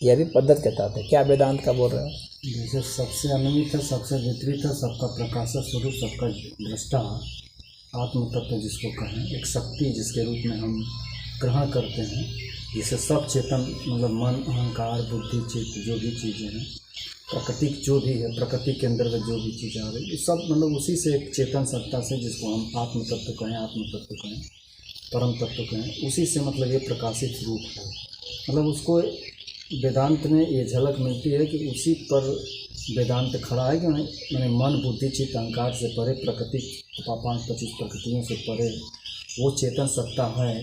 यह भी पद्धति के तहत है। क्या वेदांत का बोल रहे हो? जैसे सबसे अनमित है, सबसे विपरीत है, सबका प्रकाशक स्वरूप, सबका दृष्टा, आत्म तत्व जिसको कहें, एक शक्ति जिसके रूप में हम ग्रहण करते हैं, जिसे सब चेतन मतलब मन, अहंकार, बुद्धि, चित्त जो भी चीज़ें हैं, प्रकृति जो भी है, प्रकृति के अंतर्गत जो भी चीज़ें आ रही, ये सब मतलब उसी से एक चेतन सत्ता से, जिसको हम आत्म तत्व कहें, आत्म तत्व कहें, परम तत्व कहें, उसी से मतलब ये प्रकाशित रूप है। मतलब उसको वेदांत में ये झलक मिलती है कि उसी पर वेदांत खड़ा है कि मैंने मन, बुद्धि, चित्त, अहंकार से परे, प्रकृति 5-25 प्रकृतियों से परे वो चेतन सत्ता है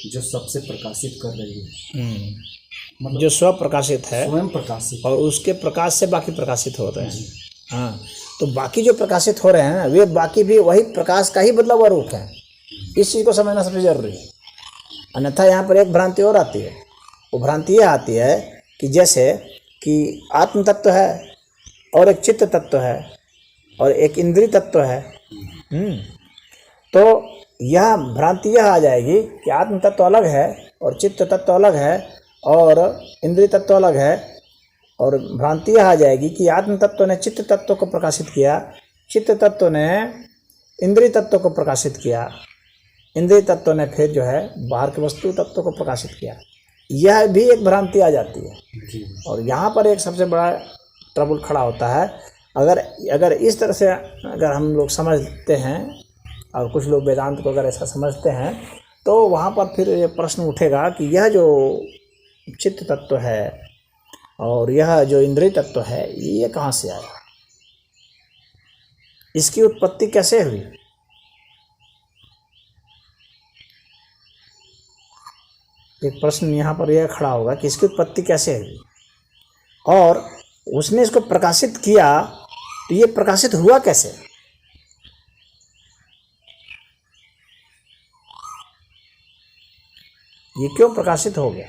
जो सबसे प्रकाशित कर रही है। मतलब जो स्व प्रकाशित है, स्वयं प्रकाशित, और उसके प्रकाश से बाकी प्रकाशित हो रहे हैं। हाँ, तो बाकी जो प्रकाशित हो रहे हैं वे बाकी भी वही प्रकाश का ही बदला हुआ रूप है। इस चीज़ को समझना सबसे जरूरी है। अन्यथा यहाँ पर एक भ्रांति और आती है। वो भ्रांति यह आती है कि जैसे कि आत्म तत्व है और एक चित्त तत्व है और एक इंद्रिय तत्व है। तो यह भ्रांति यह आ जाएगी कि आत्म तत्व अलग है और चित्त तत्व अलग है और इंद्रिय तत्व अलग है, और भ्रांति यह आ जाएगी कि आत्म तत्व ने चित्त तत्व को प्रकाशित किया, चित्त तत्व ने इंद्रिय तत्व को प्रकाशित किया, इंद्रिय तत्व ने फिर जो है बाहर के वस्तु तत्व को प्रकाशित किया। यह भी एक भ्रांति आ जाती है। और यहाँ पर एक सबसे बड़ा ट्रबल खड़ा होता है। अगर इस तरह से अगर हम लोग समझते हैं और कुछ लोग वेदांत को अगर ऐसा समझते हैं, तो वहाँ पर फिर ये प्रश्न उठेगा कि यह जो चित्त तत्व है और यह जो इंद्रिय तत्व है, ये कहाँ से आया, इसकी उत्पत्ति कैसे हुई? एक प्रश्न यहाँ पर यह खड़ा होगा कि इसकी उत्पत्ति कैसे हुई, और उसने इसको प्रकाशित किया तो ये प्रकाशित हुआ कैसे? ये क्यों प्रकाशित हो गया?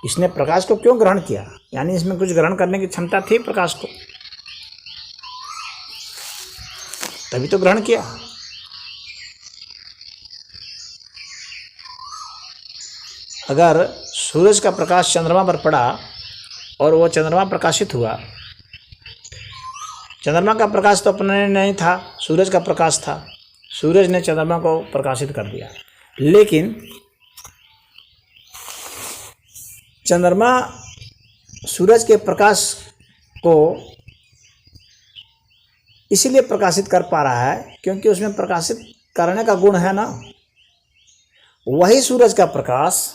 इसने प्रकाश को क्यों ग्रहण किया? यानी इसमें कुछ ग्रहण करने की क्षमता थी प्रकाश को, तभी तो ग्रहण किया। अगर सूरज का प्रकाश चंद्रमा पर पड़ा और वो चंद्रमा प्रकाशित हुआ, चंद्रमा का प्रकाश तो अपने नहीं था, सूरज का प्रकाश था, सूरज ने चंद्रमा को प्रकाशित कर दिया। लेकिन चंद्रमा सूरज के प्रकाश को इसीलिए प्रकाशित कर पा रहा है क्योंकि उसमें प्रकाशित करने का गुण है ना। वही सूरज का प्रकाश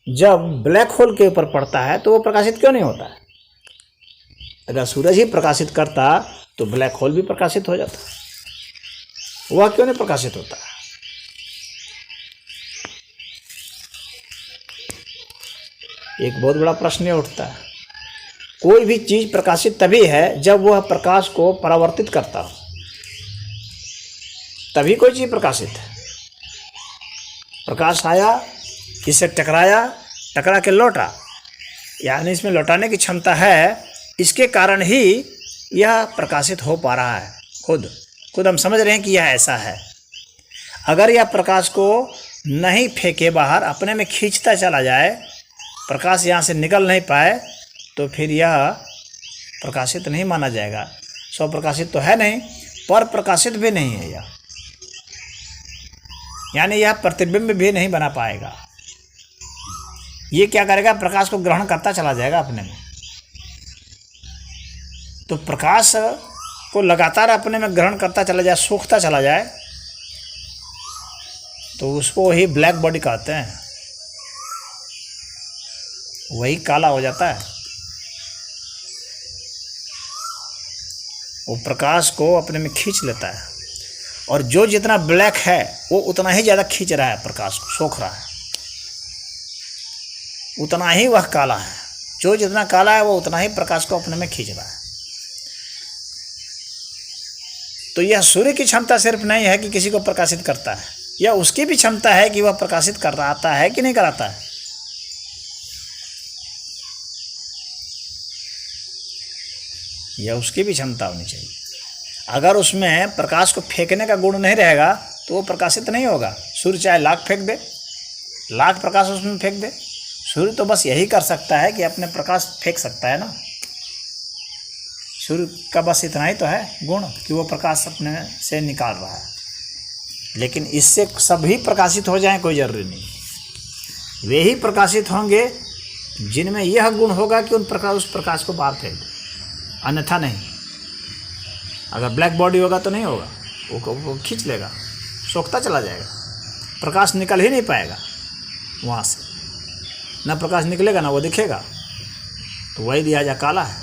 जब ब्लैक होल के ऊपर पड़ता है तो वो प्रकाशित क्यों नहीं होता है? अगर सूरज ही प्रकाशित करता तो ब्लैक होल भी प्रकाशित हो जाता, वह क्यों नहीं प्रकाशित होता? एक बहुत बड़ा प्रश्न उठता है। कोई भी चीज प्रकाशित तभी है जब वह प्रकाश को परावर्तित करता हो, तभी कोई चीज प्रकाशित है। प्रकाश आया, इससे टकराया, टकरा के लौटा, यानी इसमें लौटाने की क्षमता है, इसके कारण ही यह प्रकाशित हो पा रहा है। खुद हम समझ रहे हैं कि यह ऐसा है। अगर यह प्रकाश को नहीं फेंके बाहर, अपने में खींचता चला जाए, प्रकाश यहाँ से निकल नहीं पाए, तो फिर यह प्रकाशित नहीं माना जाएगा। स्वप्रकाशित तो है नहीं, पर प्रकाशित भी नहीं है यह, यानी यह प्रतिबिंब भी नहीं बना पाएगा। ये क्या करेगा? प्रकाश को ग्रहण करता चला जाएगा अपने में। तो प्रकाश को लगातार अपने में ग्रहण करता चला जाए, सूखता चला जाए, तो उसको ही ब्लैक बॉडी कहते हैं। वही काला हो जाता है। वो प्रकाश को अपने में खींच लेता है, और जो जितना ब्लैक है वो उतना ही ज़्यादा खींच रहा है, प्रकाश को सोख रहा है, उतना ही वह काला है। जो जितना काला है वो उतना ही प्रकाश को अपने में खींच रहा है। तो यह सूर्य की क्षमता सिर्फ नहीं है कि किसी को प्रकाशित करता है, यह उसकी भी क्षमता है कि वह प्रकाशित कराता है कि नहीं कराता है। यह उसकी भी क्षमता होनी चाहिए। अगर उसमें प्रकाश को फेंकने का गुण नहीं रहेगा तो वो प्रकाशित नहीं होगा। सूर्य चाहे लाख फेंक दे, लाख प्रकाश उसमें फेंक दे, सूर्य तो बस यही कर सकता है कि अपने प्रकाश फेंक सकता है ना। सूर्य का बस इतना ही तो है गुण कि वो प्रकाश अपने से निकाल रहा है, लेकिन इससे सभी प्रकाशित हो जाएं कोई जरूरी नहीं। वे ही प्रकाशित होंगे जिनमें यह गुण होगा कि उस प्रकाश को बाहर फेंक दें, अन्यथा नहीं। अगर ब्लैक बॉडी होगा तो नहीं होगा, वो खींच लेगा, सोखता चला जाएगा, प्रकाश निकल ही नहीं पाएगा वहाँ से। ना प्रकाश निकलेगा ना वो दिखेगा, तो वही लिहाजा काला है।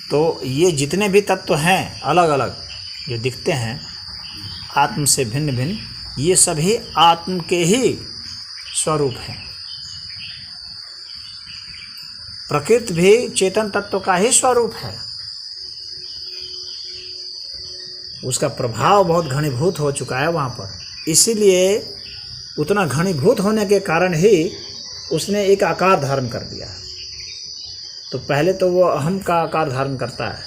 तो ये जितने भी तत्व हैं अलग अलग जो दिखते हैं आत्म से भिन्न भिन्न, ये सभी आत्म के ही स्वरूप हैं। प्रकृति भी चेतन तत्व का ही स्वरूप है। उसका प्रभाव बहुत घनीभूत हो चुका है वहाँ पर, इसीलिए उतना घनीभूत होने के कारण ही उसने एक आकार धारण कर दिया। तो पहले तो वो अहम का आकार धारण करता है,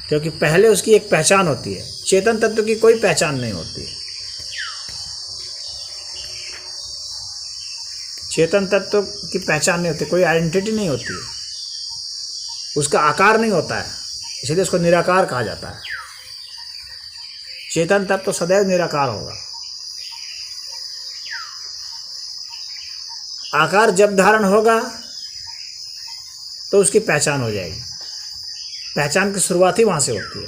क्योंकि पहले उसकी एक पहचान होती है। चेतन तत्व की कोई पहचान नहीं होती है। चेतन तत्व की पहचान नहीं होती, कोई आइडेंटिटी नहीं होती है, उसका आकार नहीं होता है, इसलिए उसको निराकार कहा जाता है। चेतन तत्व सदैव निराकार होगा। आकार जब धारण होगा तो उसकी पहचान हो जाएगी। पहचान की शुरुआत ही वहाँ से होती है,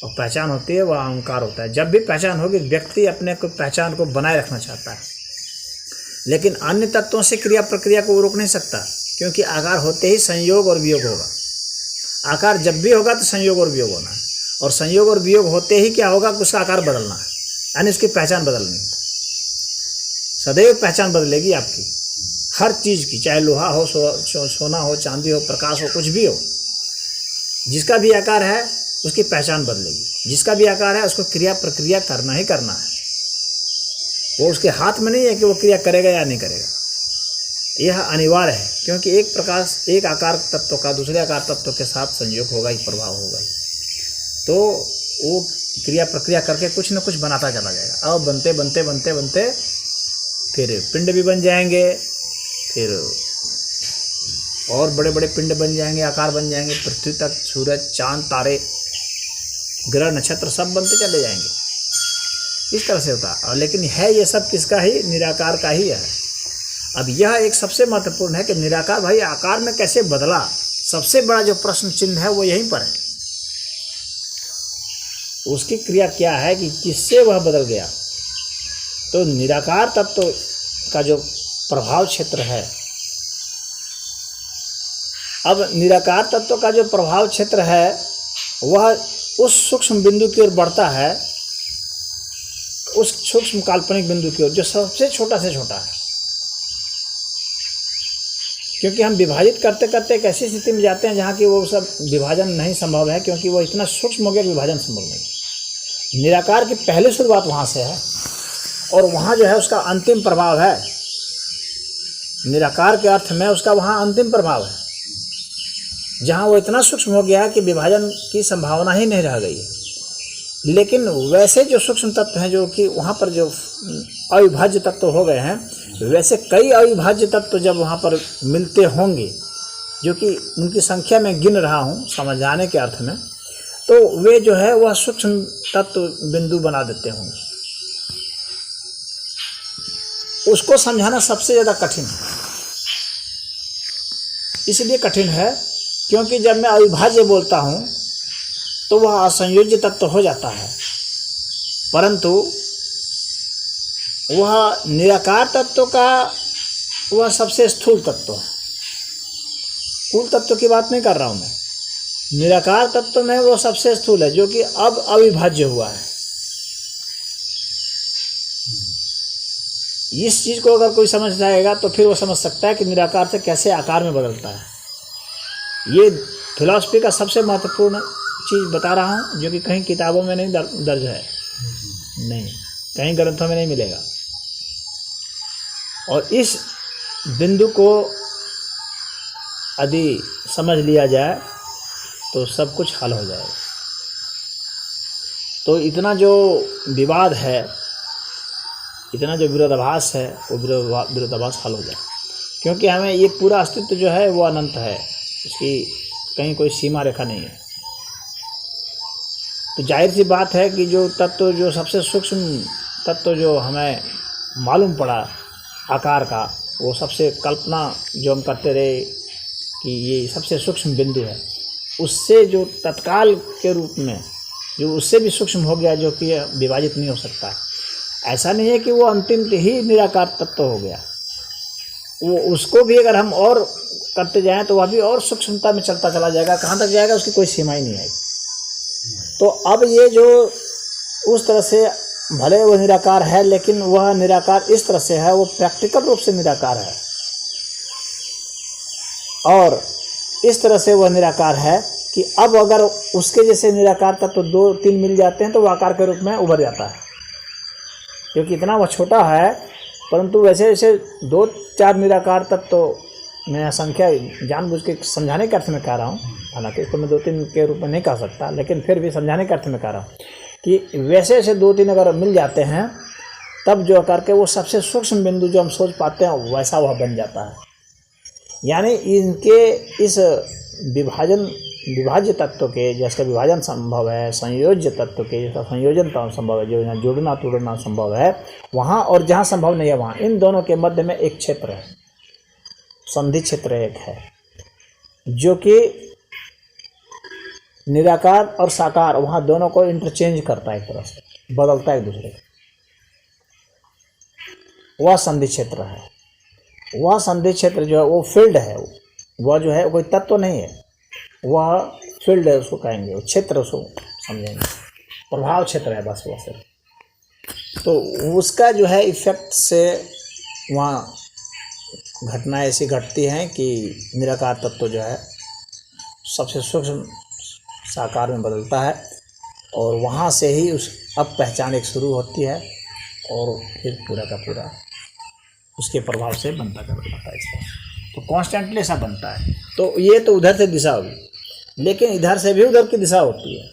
और पहचान होती है वह अहंकार होता है। जब भी पहचान होगी, व्यक्ति अपने को पहचान को बनाए रखना चाहता है, लेकिन अन्य तत्वों से क्रिया प्रक्रिया को रोक नहीं सकता, क्योंकि आकार होते ही संयोग और वियोग होगा। आकार जब भी होगा तो संयोग और वियोग होना है, और संयोग और वियोग होते ही क्या होगा कि उसका आकार बदलना है, यानी उसकी पहचान बदलनी है। सदैव पहचान बदलेगी आपकी, हर चीज़ की, चाहे लोहा हो, सोना हो, चांदी हो, प्रकाश हो, कुछ भी हो। जिसका भी आकार है उसकी पहचान बदलेगी। जिसका भी आकार है उसको क्रिया प्रक्रिया करना ही करना है। वो उसके हाथ में नहीं है कि वो क्रिया करेगा या नहीं करेगा, यह अनिवार्य है, क्योंकि एक प्रकाश, एक आकार तत्व का दूसरे आकार तत्व के साथ संयोग होगा ही, प्रभाव होगा ही, तो वो क्रिया प्रक्रिया करके कुछ न कुछ बनाता चला जाएगा। अब बनते बनते बनते बनते फिर पिंड भी बन जाएंगे, फिर और बड़े बड़े पिंड बन जाएंगे, आकार बन जाएंगे, पृथ्वी तक, सूरज, चांद, तारे, ग्रह, नक्षत्र सब बनते चले जाएंगे। इस तरह से होता है। और लेकिन है ये सब किसका ही? निराकार का ही है। अब यह एक सबसे महत्वपूर्ण है कि निराकार भाई आकार में कैसे बदला। सबसे बड़ा जो प्रश्न चिन्ह है वो यहीं पर है। उसकी क्रिया क्या है कि किससे वह बदल गया। तो निराकार तत्व का जो प्रभाव क्षेत्र है, अब निराकार तत्व का जो प्रभाव क्षेत्र है वह उस सूक्ष्म बिंदु की ओर बढ़ता है, उस सूक्ष्म काल्पनिक बिंदु की ओर जो सबसे छोटा से छोटा है। क्योंकि हम विभाजित करते करते एक ऐसी स्थिति में जाते हैं जहाँ की वो सब विभाजन नहीं संभव है, क्योंकि वो इतना सूक्ष्म हो गया विभाजन संभव नहीं। निराकार की पहली शुरुआत वहाँ से है और वहाँ जो है उसका अंतिम प्रभाव है। निराकार के अर्थ में उसका वहाँ अंतिम प्रभाव है, जहाँ वो इतना सूक्ष्म हो गया कि विभाजन की संभावना ही नहीं रह गई है। लेकिन वैसे जो सूक्ष्म तत्व हैं जो कि वहाँ पर जो अविभाज्य तत्व हो गए हैं, वैसे कई अविभाज्य तत्व जब वहाँ पर मिलते होंगे, जो कि उनकी संख्या में गिन रहा हूँ समझाने के अर्थ में, तो वे जो है वह सूक्ष्म तत्व बिंदु बना देते होंगे। उसको समझाना सबसे ज़्यादा कठिन है। इसलिए कठिन है क्योंकि जब मैं अविभाज्य बोलता हूँ तो वह असंयोज्य तत्व हो जाता है, परंतु वह निराकार तत्व का वह सबसे स्थूल तत्व है। स्थूल तत्व की बात नहीं कर रहा हूँ मैं, निराकार तत्व में वो सबसे स्थूल है जो कि अब अविभाज्य हुआ है। इस चीज़ को अगर कोई समझ जाएगा तो फिर वो समझ सकता है कि निराकार से कैसे आकार में बदलता है। ये फिलॉसफी का सबसे महत्वपूर्ण चीज़ बता रहा हूँ, जो कि कहीं किताबों में नहीं दर्ज है, नहीं कहीं ग्रंथों में नहीं मिलेगा। और इस बिंदु को यदि समझ लिया जाए तो सब कुछ हल हो जाएगा। तो इतना जो विवाद है, इतना जो विरोधाभास है, वो विरोधाभास हल हो जाए, क्योंकि हमें ये पूरा अस्तित्व जो है वो अनंत है, उसकी कहीं कोई सीमा रेखा नहीं है। तो जाहिर सी बात है कि जो तत्व, जो सबसे सूक्ष्म तत्व जो हमें मालूम पड़ा आकार का, वो सबसे कल्पना जो हम करते रहे कि ये सबसे सूक्ष्म बिंदु है, उससे जो तत्काल के रूप में जो उससे भी सूक्ष्म हो गया, जो कि विभाजित नहीं हो सकता। ऐसा नहीं है कि वो अंतिम ही निराकार तत्व हो गया, वो उसको भी अगर हम और करते जाएं तो वह भी और सूक्ष्मता में चलता चला जाएगा, कहाँ तक जाएगा उसकी कोई सीमा ही नहीं आएगी। तो अब ये जो उस तरह से भले वो निराकार है, लेकिन वह निराकार इस तरह से है, वो प्रैक्टिकल रूप से निराकार है, और इस तरह से वह निराकार है कि अब अगर उसके जैसे निराकार तत्व 2-3 मिल जाते हैं तो वह आकार के रूप में उभर जाता है, क्योंकि इतना वह छोटा है। परंतु वैसे वैसे 2-4 निराकार तत्व, मैं संख्या जानबूझ के समझाने के अर्थ में कह रहा हूँ, हालांकि इसको मैं 2-3 के रूप में नहीं कह सकता, लेकिन फिर भी समझाने के अर्थ में कह रहा हूँ कि वैसे ऐसे 2-3 अगर मिल जाते हैं, तब जो करके वो सबसे सूक्ष्म बिंदु जो हम सोच पाते हैं वैसा वह बन जाता है। यानी इनके इस विभाज्य तत्व के जिसका विभाजन संभव है, संयोज्य तत्व के जिसका संयोजन संभव है, जो यहाँ जोड़ना तोड़ना संभव है, वहाँ और जहाँ संभव नहीं है वहाँ, इन दोनों के मध्य में एक क्षेत्र है, संधि क्षेत्र एक है, जो कि निराकार और साकार वहाँ दोनों को इंटरचेंज करता है, एक तरह से बदलता है एक दूसरे को, वह संधि क्षेत्र है। वह संधि क्षेत्र जो है वो फील्ड है, वह जो है कोई तत्व नहीं है, वह फील्ड है, उसको कहेंगे, वो क्षेत्र उसको समझेंगे, प्रभाव क्षेत्र है बस वह सिर्फ। तो उसका जो है इफेक्ट से वहाँ घटनाएं ऐसी घटती हैं कि निराकार तत्व जो है सबसे सूक्ष्म साकार में बदलता है, और वहाँ से ही उस अब पहचान एक शुरू होती है, और फिर पूरा का पूरा उसके प्रभाव से बनता है इसका। तो कॉन्स्टेंटली ऐसा बनता है। तो ये तो उधर से दिशा होगी, लेकिन इधर से भी उधर की दिशा होती है।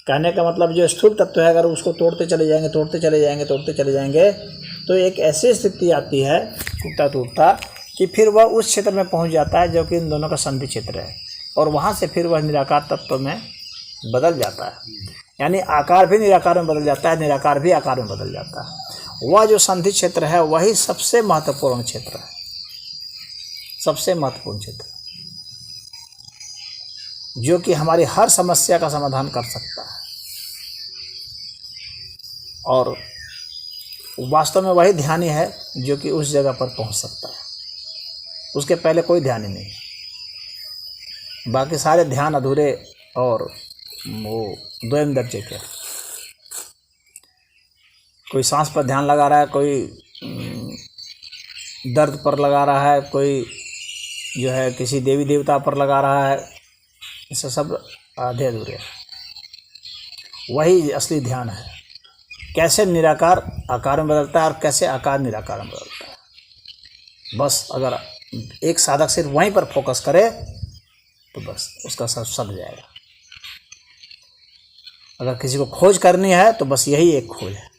कहने का मतलब जो स्थूल तत्व है, अगर उसको तोड़ते चले जाएंगे तो एक ऐसी स्थिति आती है टूटता कि फिर वह उस क्षेत्र में पहुंच जाता है जो कि इन दोनों का संधि क्षेत्र है, और वहाँ से फिर वह निराकार तत्व में बदल जाता है। यानी आकार भी निराकार में बदल जाता है, निराकार भी आकार में बदल जाता है। वह जो संधि क्षेत्र है वही सबसे महत्वपूर्ण क्षेत्र है, सबसे महत्वपूर्ण क्षेत्र, जो कि हमारी हर समस्या का समाधान कर सकता है। और वास्तव में वही ध्यानी है जो कि उस जगह पर पहुंच सकता है, उसके पहले कोई ध्यान ही नहीं। बाकी सारे ध्यान अधूरे और वो द्वयम दर्जे के। कोई सांस पर ध्यान लगा रहा है, कोई दर्द पर लगा रहा है, कोई जो है किसी देवी देवता पर लगा रहा है, इसे सब आधे अधूरे। वही असली ध्यान है, कैसे निराकार आकार में बदलता है और कैसे आकार निराकार में बदलता है। बस अगर एक साधक सिर्फ वहीं पर फोकस करे तो बस उसका सब सद जाएगा। अगर किसी को खोज करनी है तो बस यही एक खोज है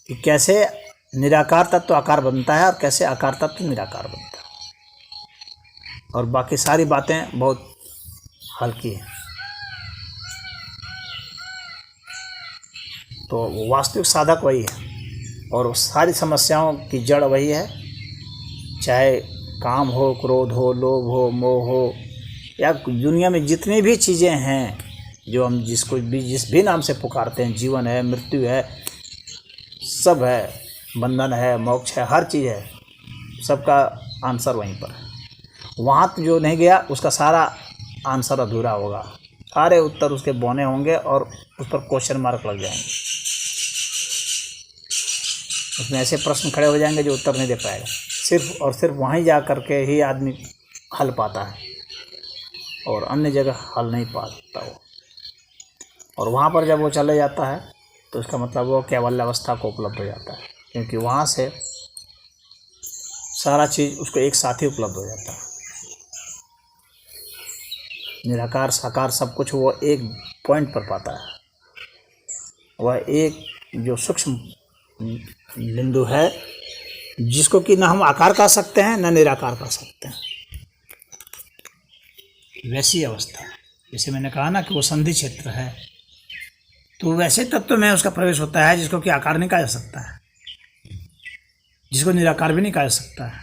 कि कैसे निराकार तत्व आकार बनता है और कैसे आकार तत्व निराकार बनता है, और बाकी सारी बातें बहुत हल्की हैं। तो वास्तविक साधक वही है, और सारी समस्याओं की जड़ वही है, चाहे काम हो, क्रोध हो, लोभ हो, मोह हो, या दुनिया में जितनी भी चीज़ें हैं जो हम जिस भी नाम से पुकारते हैं, जीवन है, मृत्यु है, सब है, बंधन है, मोक्ष है, हर चीज़ है, सबका आंसर वहीं पर है। वहाँ जो नहीं गया उसका सारा आंसर अधूरा होगा, सारे उत्तर उसके बौने होंगे और उस पर क्वेश्चन मार्क लग जाएंगे, उसमें ऐसे प्रश्न खड़े हो जाएंगे जो उत्तर नहीं दे पाएगा। सिर्फ और सिर्फ वहीं जा कर के ही आदमी हल पाता है, और अन्य जगह हल नहीं पाता वो। और वहाँ पर जब वो चले जाता है तो उसका मतलब वो कैवल्य अवस्था को उपलब्ध हो जाता है, क्योंकि वहाँ से सारा चीज़ उसको एक साथ ही उपलब्ध हो जाता है। निराकार साकार सब कुछ वो एक पॉइंट पर पाता है। वह एक जो सूक्ष्म बिंदु है, जिसको कि ना हम आकार कह सकते हैं ना निराकार कह सकते हैं, वैसी अवस्था। जैसे मैंने कहा ना कि वो संधि क्षेत्र है, तो वैसे तत्व में उसका प्रवेश होता है जिसको कि आकार नहीं कहा जा सकता है, जिसको निराकार भी नहीं कहा जा सकता है,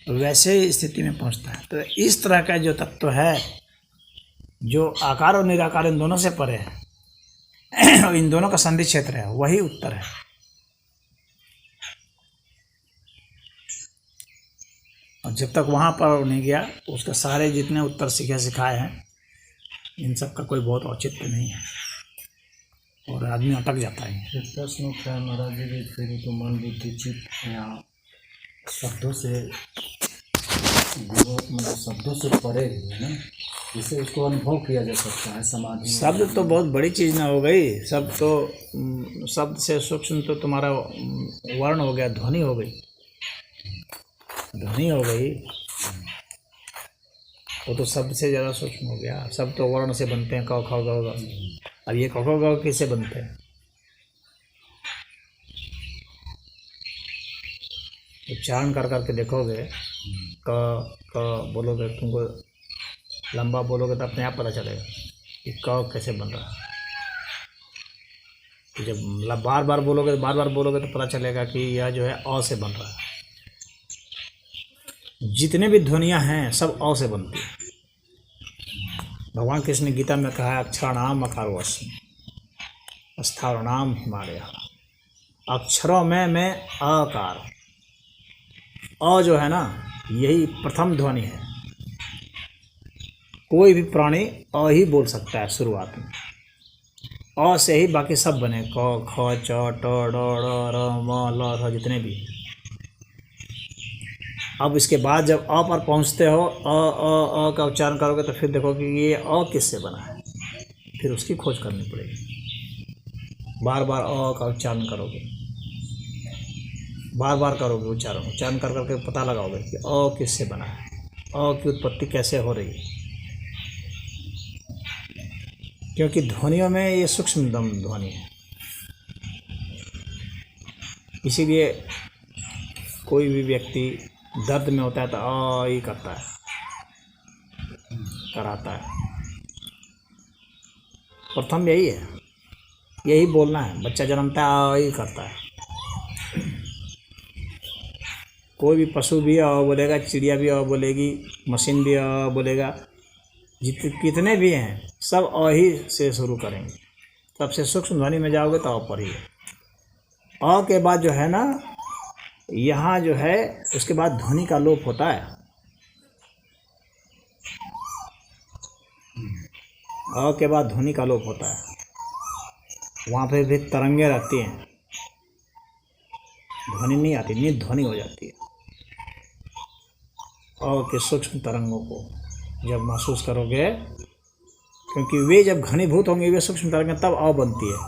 तो वैसे स्थिति में पहुंचता है। तो इस तरह का जो तत्व है, जो आकार और निराकार इन दोनों से परे है, इन दोनों का संधि क्षेत्र है, वही उत्तर है। और जब तक वहाँ पर नहीं गया, उसके सारे जितने उत्तर सिखाए हैं, इन सब का कोई बहुत औचित्य नहीं है और आदमी अटक जाता है। एक प्रश्न उठा है महाराज जी कि फिर तो मन बुद्धि चित्त या शब्दों से मतलब शब्दों से परे है ना, जिससे उसको अनुभव किया जा सकता है समाधि। शब्द तो बहुत बड़ी चीज़ ना हो गई, शब्द से सूक्ष्म तो तुम्हारा वर्ण हो गया, ध्वनि हो गई, ध्वनि हो गई, वो तो शब्द से ज़्यादा सूक्ष्म हो गया। शब्द तो वर्ण से बनते हैं, क ख ग घ, अब ये क ख ग किससे बनते हैं? उच्चारण कर करके देखोगे, क बोलोगे, तुमको लंबा बोलोगे तो अपने आप पता चलेगा कि क कैसे बन रहा है। तो जब बार बार बोलोगे तो पता चलेगा कि यह जो है अ से बन रहा है। जितने भी ध्वनियाँ हैं सब अ से बनती है। भगवान कृष्ण ने गीता में कहा है, अक्षराणाम अकारवस्मि स्थावराणाम हिमालय। अक्षरों में मैं अकार, अ जो है ना, यही प्रथम ध्वनि है। कोई भी प्राणी अ ही बोल सकता है शुरुआत में, अ से ही बाकी सब बने, क ख च ट ड ढ़ र म ल थ, जितने भी। अब इसके बाद जब अ पर पहुंचते हो, अ का उच्चारण करोगे तो फिर देखो कि ये अ किससे बना है, फिर उसकी खोज करनी पड़ेगी। बार बार अ का उच्चारण करोगे, बार बार करोगे उच्चारण कर करके पता लगाओगे कि अ किससे बना है, अ की उत्पत्ति कैसे हो रही है। क्योंकि ध्वनियों में ये सूक्ष्म ध्वनि है, इसीलिए कोई भी व्यक्ति दर्द में होता है तो आ ही करता है, कराता है। प्रथम यही है, यही बोलना है। बच्चा जन्मता है आ ही करता है। कोई भी पशु भी आ बोलेगा, चिड़िया भी आ बोलेगी, मशीन भी आ बोलेगा, कितने भी हैं सब अ ही से शुरू करेंगे। सबसे सूक्ष्म ध्वनि में जाओगे तो अ पर ही है। अ के बाद जो है ना, यहाँ जो है उसके बाद ध्वनि का लोप होता है। अ के बाद ध्वनि का लोप होता है, वहाँ पे भी तरंगे रहती हैं, ध्वनि नहीं आती, निर्ध्वनि हो जाती है। अ के सूक्ष्म तरंगों को जब महसूस करोगे, क्योंकि वे जब घनीभूत होंगे, वे सूक्ष्म तरंगें, तब अ बनती है।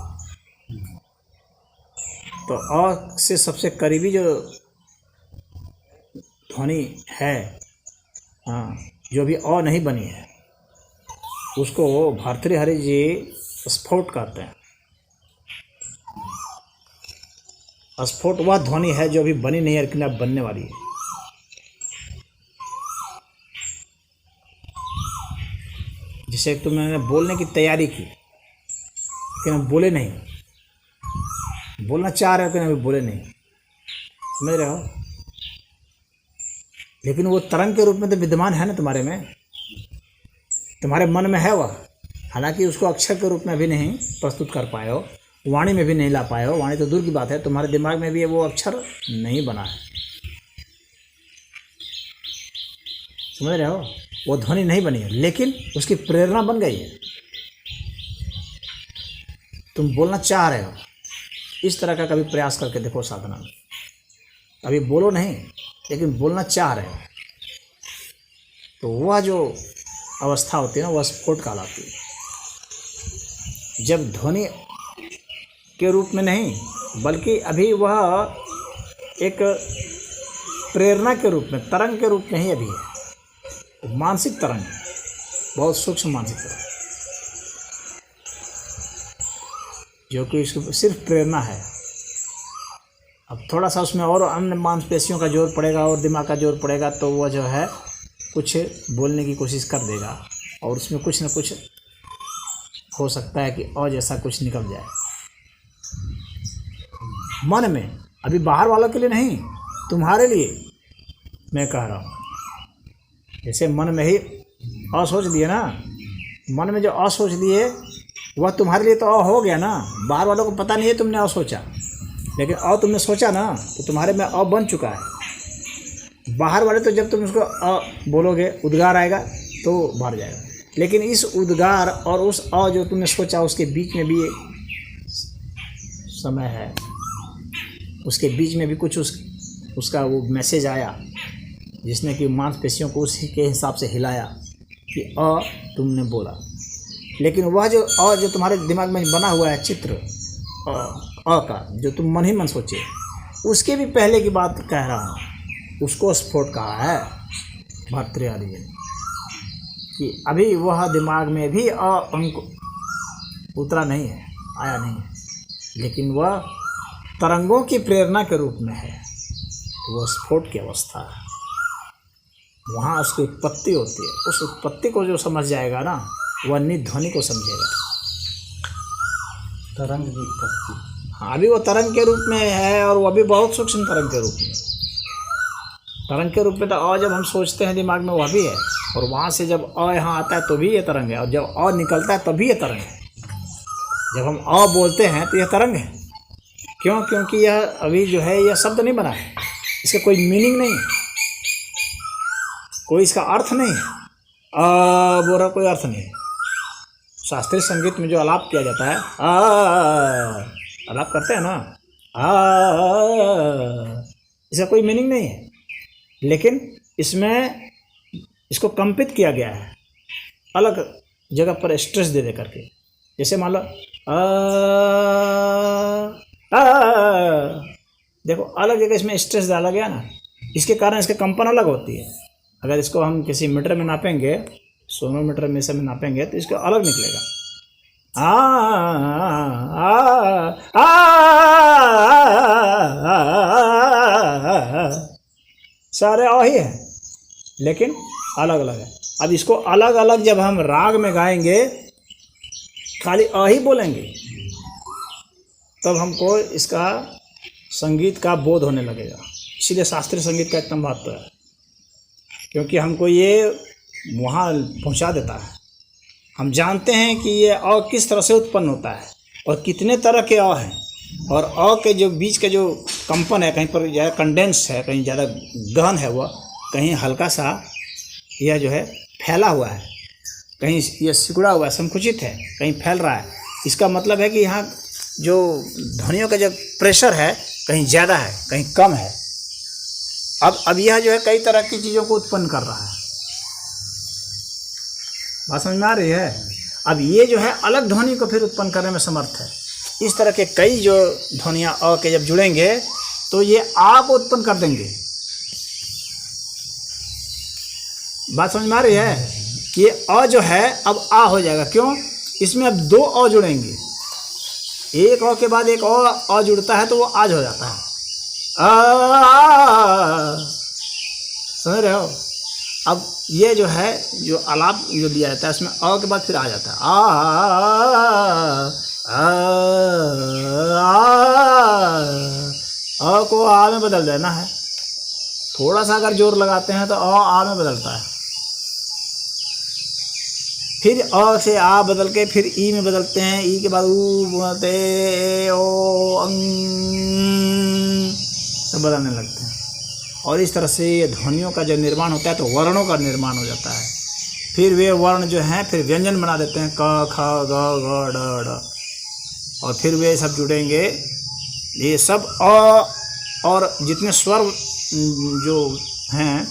तो अ से सबसे करीबी जो ध्वनि है, हाँ, जो भी अ नहीं बनी है, उसको भर्तृहरि जी स्फोट कहते हैं। स्फोट वह ध्वनि है जो अभी बनी नहीं है लेकिन अब बनने वाली है। जिसे तुमने बोलने की तैयारी की लेकिन अब बोले नहीं, बोलना चाह रहे हो लेकिन अभी बोले नहीं, समझ रहे हो? लेकिन वो तरंग के रूप में तो विद्यमान है ना तुम्हारे में, तुम्हारे मन में है वह। हालांकि उसको अक्षर के रूप में भी नहीं प्रस्तुत कर पाए हो, वाणी में भी नहीं ला पाए हो, वाणी तो दूर की बात है, तुम्हारे दिमाग में भी वो अक्षर नहीं बना है, समझ रहे हो? वो ध्वनि नहीं बनी है लेकिन उसकी प्रेरणा बन गई है। तुम बोलना चाह रहे हो, इस तरह का कभी प्रयास करके देखो साधना में। अभी बोलो नहीं लेकिन बोलना चाह रहे हो, तो वह जो अवस्था होती है ना, वह स्फोट कहलाती है। जब ध्वनि के रूप में नहीं बल्कि अभी वह एक प्रेरणा के रूप में, तरंग के रूप में ही अभी है, मानसिक तरंग, बहुत सूक्ष्म मानसिक तरंग। जो कि इसको सिर्फ प्रेरणा है। अब थोड़ा सा उसमें और अन्य मांसपेशियों का जोर पड़ेगा और दिमाग का जोर पड़ेगा तो वह जो है कुछ बोलने की कोशिश कर देगा और उसमें कुछ न कुछ हो सकता है कि और जैसा कुछ निकल जाए मन में। अभी बाहर वालों के लिए नहीं, तुम्हारे लिए मैं कह रहा हूँ। जैसे मन में ही असोच दिए ना, मन में जो असोच दिए वह तुम्हारे लिए तो हो गया ना। बाहर वालों को पता नहीं है तुमने असोचा, लेकिन तुमने सोचा ना तो तुम्हारे में बन चुका है। बाहर वाले तो जब तुम उसको बोलोगे उद्गार आएगा तो बाहर जाएगा, लेकिन इस उद्गार और उस जो तुमने सोचा उसके बीच में भी समय है, उसके बीच में भी कुछ उसका वो मैसेज आया जिसने कि मांसपेशियों को उसी के हिसाब से हिलाया कि तुमने बोला। लेकिन वह जो तुम्हारे दिमाग में बना हुआ है चित्र का, जो तुम मन ही मन सोचे, उसके भी पहले की बात कह रहा हूँ, उसको स्फोट कहा है भर्तृहरि ने कि अभी वह दिमाग में भी अंक उतरा नहीं है, आया नहीं है, लेकिन वह तरंगों की प्रेरणा के रूप में है, तो वह स्फोट की अवस्था है। वहाँ उसकी उत्पत्ति होती है। उस उत्पत्ति को जो समझ जाएगा ना, वह निध्वनि को समझेगा। तरंग की उत्पत्ति, हाँ, अभी वो तरंग के रूप में है और वह भी बहुत सूक्ष्म तरंग के रूप में। तरंग के रूप में तो जब हम सोचते हैं दिमाग में वह भी है, और वहाँ से जब यहाँ आता है तो भी ये तरंग है, और जब निकलता है तभी ये तरंग है। जब हम बोलते हैं तो यह तरंग है। क्यों? क्योंकि यह अभी जो है यह शब्द नहीं बना है, इसका कोई मीनिंग नहीं है, कोई इसका अर्थ नहीं है। बोरा कोई अर्थ नहीं है। शास्त्रीय संगीत में जो आलाप किया जाता है, आलाप करते हैं ना, इसका कोई मीनिंग नहीं है, लेकिन इसमें इसको कंपित किया गया है अलग जगह पर स्ट्रेस दे करके। जैसे मान लो देखो, अलग जगह इसमें स्ट्रेस डाला गया ना, इसके कारण इसके कंपन अलग होती है। अगर इसको हम किसी मीटर में नापेंगे, सोनोमीटर में से नापेंगे, तो इसका अलग निकलेगा। सारे ही है, लेकिन अलग अलग है। अब इसको अलग अलग जब हम राग में गाएंगे, खाली ही बोलेंगे, तब हमको इसका संगीत का बोध होने लगेगा। इसीलिए शास्त्रीय संगीत का इतना महत्व है, क्योंकि हमको ये वहाँ पहुँचा देता है। हम जानते हैं कि ये किस तरह से उत्पन्न होता है और कितने तरह के हैं, और के जो बीच के जो कंपन है, कहीं पर ज़्यादा कंडेंस है, कहीं ज़्यादा गहन है, वह कहीं हल्का सा यह जो है फैला हुआ है, कहीं यह सिकुड़ा हुआ है, संकुचित है, कहीं फैल रहा है। इसका मतलब है कि यहाँ जो ध्वनियों का जो प्रेशर है कहीं ज़्यादा है, कहीं कम है। अब यह जो है कई तरह की चीज़ों को उत्पन्न कर रहा है। बात समझ में आ रही है? अब ये जो है अलग ध्वनि को फिर उत्पन्न करने में समर्थ है। इस तरह के कई जो ध्वनियाँ के जब जुड़ेंगे तो ये को उत्पन्न कर देंगे। बात समझ में आ रही है? ये जो है अब हो जाएगा। क्यों? इसमें अब दो जुड़ेंगे, एक के बाद एक जुड़ता है तो वो आज हो जाता है। समझ रहे हो? अब ये जो है जो आलाप जो दिया जाता है, इसमें के बाद फिर आ जाता है को में बदल देना है। थोड़ा सा अगर जोर लगाते हैं तो में बदलता है, फिर से बदल के फिर ई में बदलते हैं, ई के बाद ऊ बोलते सब बदलने लगते हैं। और इस तरह से ये ध्वनियों का जब निर्माण होता है तो वर्णों का निर्माण हो जाता है। फिर वे वर्ण जो हैं फिर व्यंजन बना देते हैं, क ख ग घ ढ ढ, और फिर वे सब जुड़ेंगे। ये सब और जितने स्वर जो हैं,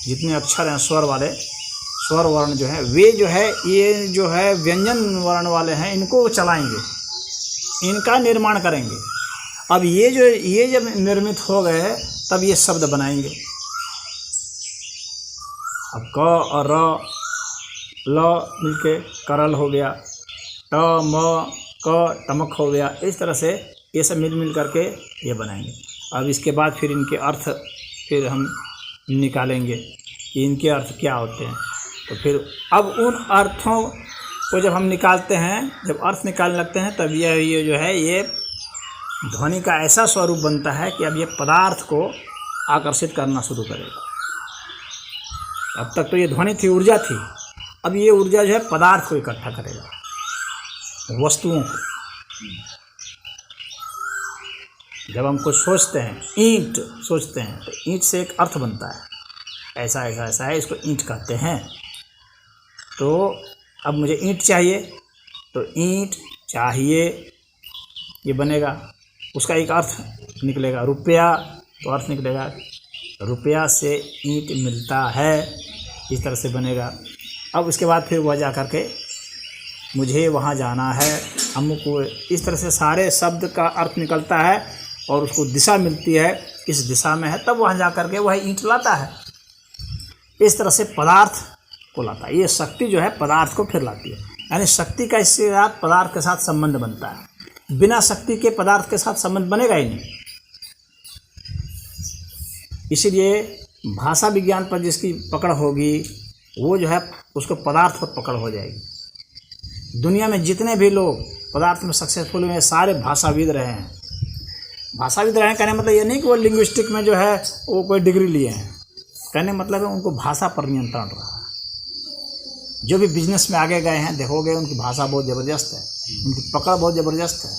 जितने अक्षर हैं स्वर वाले, स्वर वर्ण जो है वे जो है ये जो है व्यंजन वर्ण वाले हैं, इनको चलाएंगे, इनका निर्माण करेंगे। अब ये जब निर्मित हो गए तब ये शब्द बनाएंगे। अब क और र ल मिलके करल हो गया, ट म क टमक हो गया, इस तरह से ये सब मिल करके ये बनाएंगे। अब इसके बाद फिर इनके अर्थ फिर हम निकालेंगे कि इनके अर्थ क्या होते हैं। तो फिर अब उन अर्थों को जब हम निकालते हैं, जब अर्थ निकालने लगते हैं, तब ये जो है ये ध्वनि का ऐसा स्वरूप बनता है कि अब ये पदार्थ को आकर्षित करना शुरू करेगा। अब तक तो ये ध्वनि थी, ऊर्जा थी, अब ये ऊर्जा जो है पदार्थ को इकट्ठा करेगा, वस्तुओं को। जब हम कुछ सोचते हैं, ईंट सोचते हैं, तो ईंट से एक अर्थ बनता है, ऐसा ऐसा ऐसा है, इसको ईंट कहते हैं। तो अब मुझे ईंट चाहिए, तो ईंट चाहिए ये बनेगा, उसका एक अर्थ निकलेगा। रुपया, तो अर्थ निकलेगा रुपया से ईंट मिलता है, इस तरह से बनेगा। अब उसके बाद फिर वह जा कर के मुझे वहाँ जाना है, अमुक, इस तरह से सारे शब्द का अर्थ निकलता है और उसको दिशा मिलती है, इस दिशा में है, तब वहाँ जा कर के वह ईंट लाता है। इस तरह से पदार्थ को लाता है। ये शक्ति जो है पदार्थ को फिर लाती है, यानी शक्ति का इसके साथ पदार्थ के साथ संबंध बनता है। बिना शक्ति के पदार्थ के साथ संबंध बनेगा ही नहीं। इसीलिए भाषा विज्ञान पर जिसकी पकड़ होगी, वो जो है उसको पदार्थ पर पकड़ हो जाएगी। दुनिया में जितने भी लोग पदार्थ में सक्सेसफुल हुए हैं, सारे भाषाविद रहे हैं। भाषाविद रहे हैं कहने मतलब ये नहीं कि वो लिंग्विस्टिक में जो है वो कोई डिग्री लिए हैं, कहने मतलब है उनको भाषा पर नियंत्रण रहा। जो भी बिजनेस में आगे गए हैं, देखोगे उनकी भाषा बहुत ज़बरदस्त है, उनकी पकड़ बहुत ज़बरदस्त है,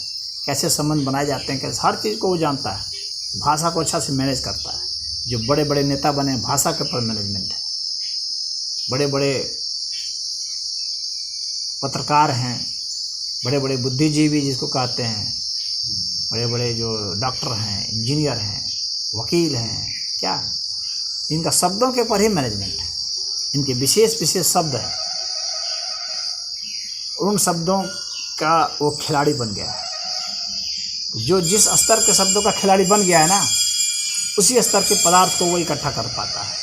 कैसे संबंध बनाए जाते हैं, कैसे हर चीज़ को वो जानता है, भाषा को अच्छा से मैनेज करता है। जो बड़े बड़े नेता बने, भाषा के ऊपर मैनेजमेंट है। बड़े बड़े पत्रकार हैं, बड़े बड़े बुद्धिजीवी जिसको कहते हैं, बड़े बड़े जो डॉक्टर हैं, इंजीनियर हैं, वकील हैं, क्या इनका शब्दों के ऊपर ही मैनेजमेंट है। इनके विशेष विशेष शब्द हैं, उन शब्दों का वो खिलाड़ी बन गया है। जो जिस स्तर के शब्दों का खिलाड़ी बन गया है ना, उसी स्तर के पदार्थ को वो इकट्ठा कर पाता है।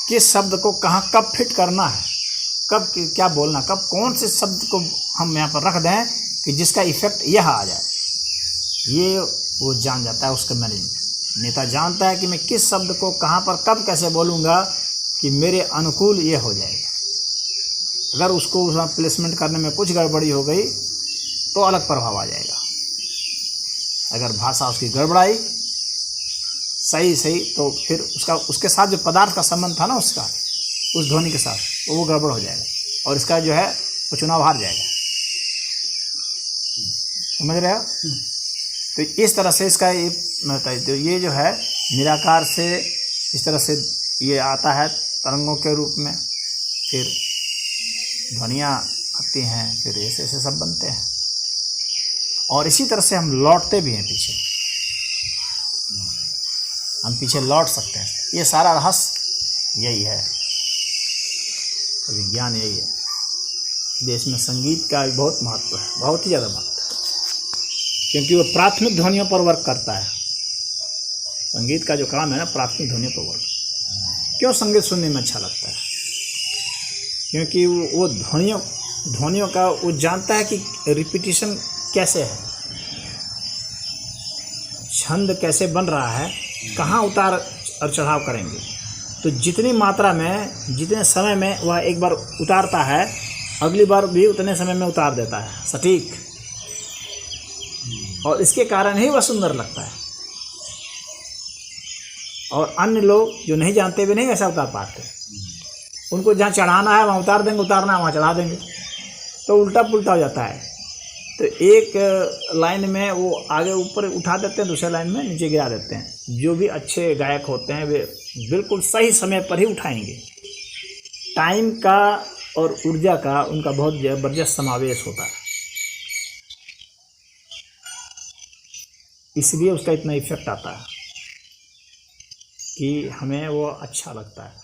किस शब्द को कहाँ कब फिट करना है, कब क्या बोलना, कब कौन से शब्द को हम यहाँ पर रख दें कि जिसका इफेक्ट यह आ जाए, ये वो जान जाता है। उसका मैनेजमेंट नेता जानता है कि मैं किस शब्द को कहाँ पर कब कैसे बोलूँगा कि मेरे अनुकूल ये हो जाएगा। अगर उसको उसमें प्लेसमेंट करने में कुछ गड़बड़ी हो गई तो अलग प्रभाव आ जाएगा। अगर भाषा उसकी गड़बड़ाई सही तो फिर उसके साथ जो पदार्थ का संबंध था ना, उसका उस ध्वनि के साथ, तो वो गड़बड़ हो जाएगा और इसका जो है वो चुनाव हार जाएगा। समझ रहे हो? तो इस तरह से इसका ये तो ये जो है निराकार से इस तरह से ये आता है तरंगों के रूप में, फिर ध्वनियाँ आती हैं, फिर ऐसे ऐसे सब बनते हैं। और इसी तरह से हम लौटते भी हैं पीछे, हम पीछे लौट सकते हैं। ये सारा रहस्य यही है, विज्ञान यही है। देश में संगीत का बहुत महत्व है, बहुत ही ज़्यादा महत्व है, क्योंकि वो प्राथमिक ध्वनियों पर वर्क करता है। संगीत का जो काम है ना, प्राथमिक ध्वनियों पर वर्क। क्यों संगीत सुनने में अच्छा लगता है? क्योंकि वो ध्वनियों का वो जानता है कि रिपीटिशन कैसे है, छंद कैसे बन रहा है, कहाँ उतार और चढ़ाव करेंगे। तो जितनी मात्रा में, जितने समय में वह एक बार उतारता है, अगली बार भी उतने समय में उतार देता है सटीक, और इसके कारण ही वह सुंदर लगता है। और अन्य लोग जो नहीं जानते भी नहीं ऐसा उतार पाते, उनको जहाँ चढ़ाना है वहाँ उतार देंगे, उतारना है वहाँ चढ़ा देंगे, तो उल्टा पुल्टा हो जाता है। तो एक लाइन में वो आगे ऊपर उठा देते हैं, दूसरे लाइन में नीचे गिरा देते हैं। जो भी अच्छे गायक होते हैं वे बिल्कुल सही समय पर ही उठाएंगे। टाइम का और ऊर्जा का उनका बहुत ज़बरदस्त समावेश होता है, इसलिए उसका इतना इफेक्ट आता है कि हमें वो अच्छा लगता है।